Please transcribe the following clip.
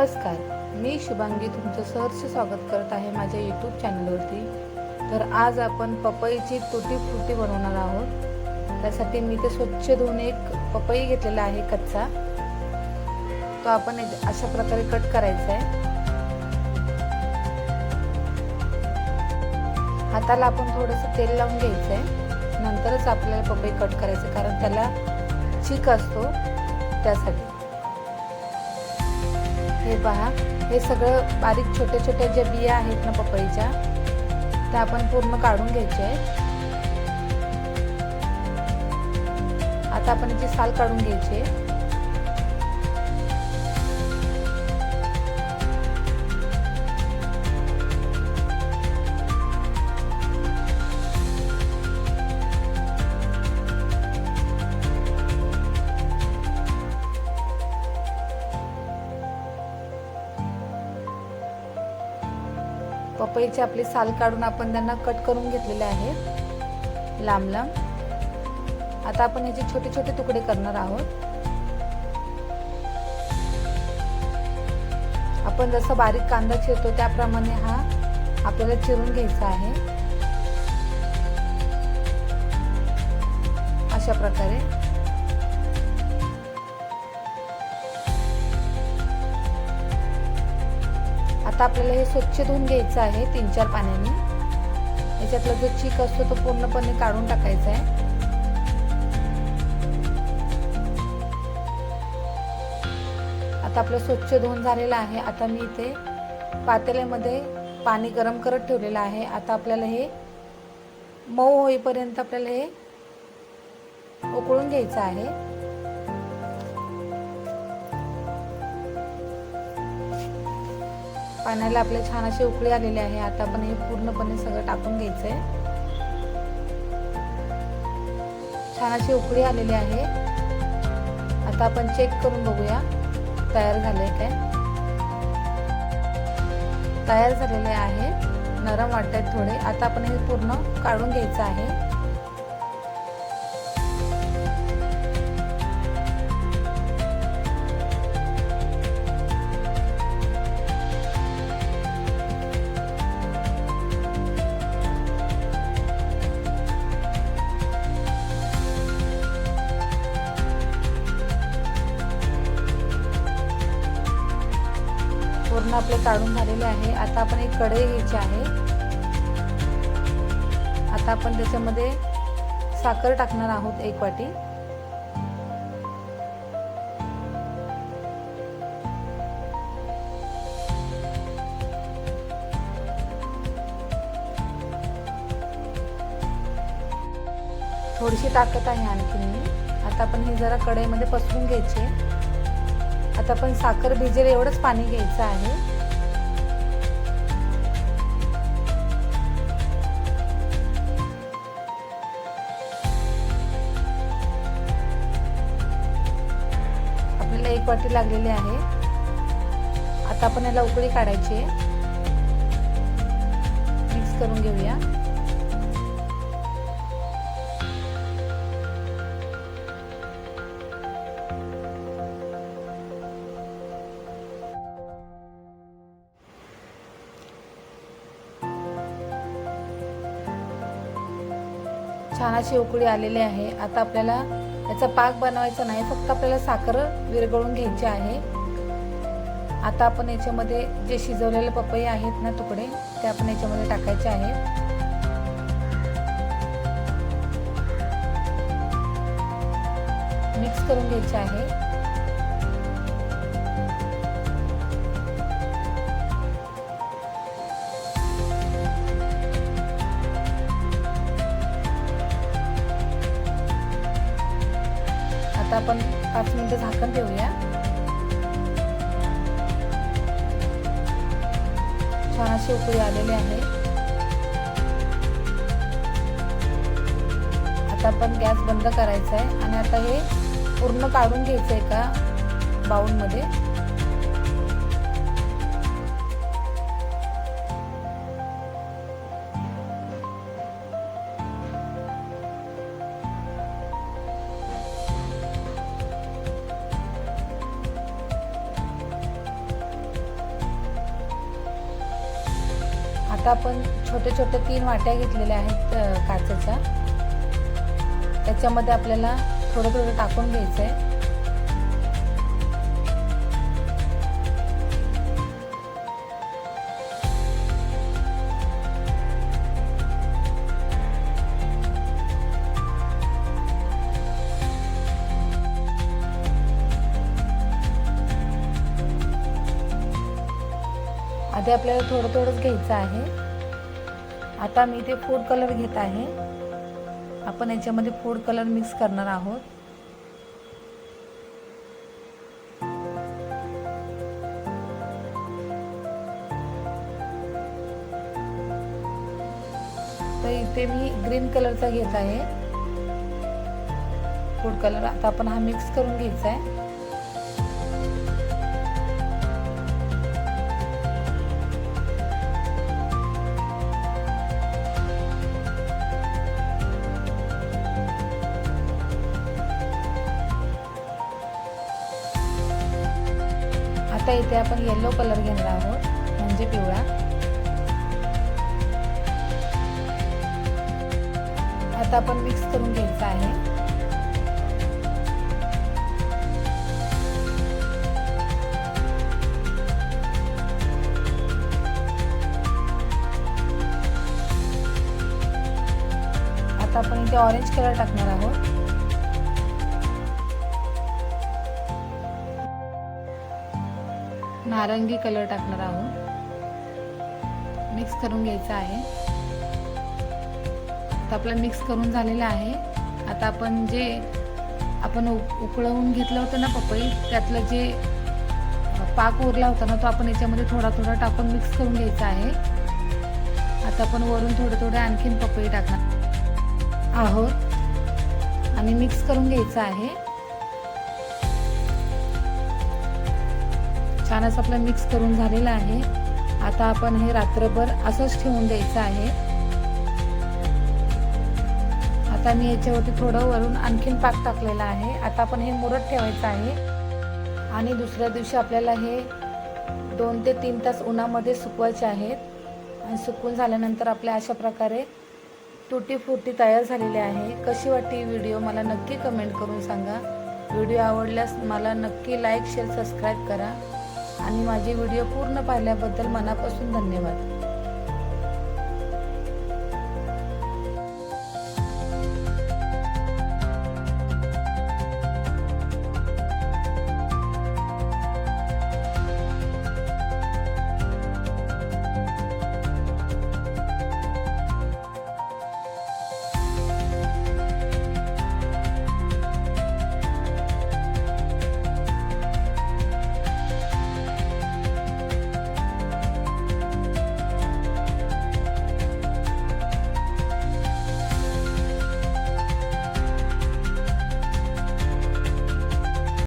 नमस्कार, मी शुभांगी तुमचं सहर्ष स्वागत करत आहे माझ्या यूट्यूब चॅनलवरती। तर आज आपण पपईची तुटी फ्रुटी बनवणार आहोत। त्यासाठी मी ते स्वच्छ धुवून एक पपई घेतलेला आहे कच्चा, तो आपण अशा प्रकारे कट करायचा आहे। हाताला आपण थोडंसं तेल लावून घ्यायचं आहे, नंतरच आपल्याला पपई कट करायचं, कारण त्याला चीक असतो त्यासाठी। हे पहा, हे सगळं बारीक छोटे छोटे जे बिया आहेत ना पपईच्या, त्या आपण पूर्ण काढून घ्यायचे आहेत। आता आपण याची साल काढून घ्यायची आहे। पपईची आपली साल काढून आपण त्यांना कट करून घेतलेले आहेत लांब लांब। आता आपण याचे छोटे छोटे तुकडे करणार आहोत। आपण जसं बारीक कांदा चिरतो त्याप्रमाणे हा आपल्याला चिरून घ्यायचा आहे, अशा प्रकारे। आता आपल्याला हे स्वच्छ धुवून घ्यायचं आहे 3-4 पाण्याने। याच्यातला जो चीक असतो तो पूर्णपणे काढून टाकायचा आहे। आता आपलं स्वच्छ धुवून झालेलं आहे। आता मी इथे पातेल्यामध्ये पाणी गरम करत ठेवलेलं आहे। आता आपल्याला हे मऊ होईपर्यंत आपल्याला हे उकळून घ्यायचं आहे। पाण्याला आपले छान असे उकळी आलेले आहे। आता आपण हे पूर्णपणे सगळं टाकून घ्यायचंय। छान अशी उकळी आलेली आहे। आता आपण चेक करून बघूया तयार झाले काय। तयार झालेले आहे, नरम वाटतात थोडे। आता आपण हे पूर्ण काढून घ्यायचं आहे। पूर्ण आपले काढून झालेले आहे। आता आपण एक कढई घ्यायची आहे। आता आपण त्याच्यामध्ये साखर टाकणार आहोत 1 वाटी। थोडीशी टाकत आहे आणखी मी। आता आपण हे जरा कढईमध्ये पसरून घ्यायचे। आता आपण साखर भिजेल एवढंच पाणी घ्यायचं आहे। आपल्याला 1 वाटी लागलेली आहे। आता आपण याला उकळी काढायची आहे। मिक्स करून घेऊया। छान अशी उकळी आलेली आहे। आता आपल्याला याचा पाक बनवायचा नाही, फक्त आपल्याला साखर विरघळून घ्यायची आहे। आता आपण याच्यामध्ये जे शिजवलेले पपई आहेत ना तुकडे, ते आपण याच्यामध्ये टाकायचे आहेत। मिक्स करून घ्यायचे आहे। आता आपण 5 मिनिटं झाकण ठेवूया। छान अशी उकळी आलेली आहे। आता आपण गॅस बंद करायचा आहे आणि आता हे पूर्ण काढून घ्यायचं आहे एका बाउलमध्ये। आता आपण छोटे छोटे 3 वाट्या घेतलेल्या आहेत काचेच्या. त्याच्यामध्ये आपल्याला थोडं थोडं टाकून घ्यायचं आहे. आधी आपल्याला थोडं थोडंच घ्यायचं आहे. आता मी इथे फूड कलर घेत आहे. आपण याच्यामध्ये फूड कलर मिक्स करणार आहोत. तर इथे मी ग्रीन कलरचा घेत आहे फूड कलर. आता आपण हा मिक्स करून घ्यायचा आहे. आता इथे आपण येलो कलर घेणार आहोत, म्हणजे पिवळा. आता आपण मिक्स करून घ्यायचं आहे. आता आपण इथे ऑरेंज कलर टाकणार आहोत. नारंगी कलर टाकणार आहोत. मिक्स करून घ्यायचं आहे. आता आपलं मिक्स करून झालेलं आहे. आता आपण जे उकळवून घेतलं होतं ना पपई, त्यातलं जे पाक उरला होता ना, तो आपण याच्यामध्ये थोडा थोडा टाकून मिक्स करून घ्यायचा आहे. आता आपण वरून थोडे थोडे आणखीन पपई टाकणार आहोत आणि मिक्स करून घ्यायचं आहे. छान असं आपलं मिक्स करून झालेलं आहे. आता आपण हे रात्रभर असंच ठेवून द्यायचं आहे. आता मी याच्यावरती थोडं वरून आणखीन पाक टाकलेला आहे. आता आपण हे मुरत ठेवायचं आहे आणि दुसऱ्या दिवशी आपल्याला हे 2 ते 3 तास उन्हामध्ये सुकवायचे आहेत. आणि सुकवून झाल्यानंतर आपल्या अशा प्रकारे तुटी फ्रुटी तयार झालेली आहे. कशी वाटली व्हिडिओ मला नक्की कमेंट करून सांगा. व्हिडिओ आवडल्यास मला नक्की लाईक, शेअर, सबस्क्राईब करा आणि माझे व्हिडिओ पूर्ण पाहिल्याबद्दल मनापासून धन्यवाद.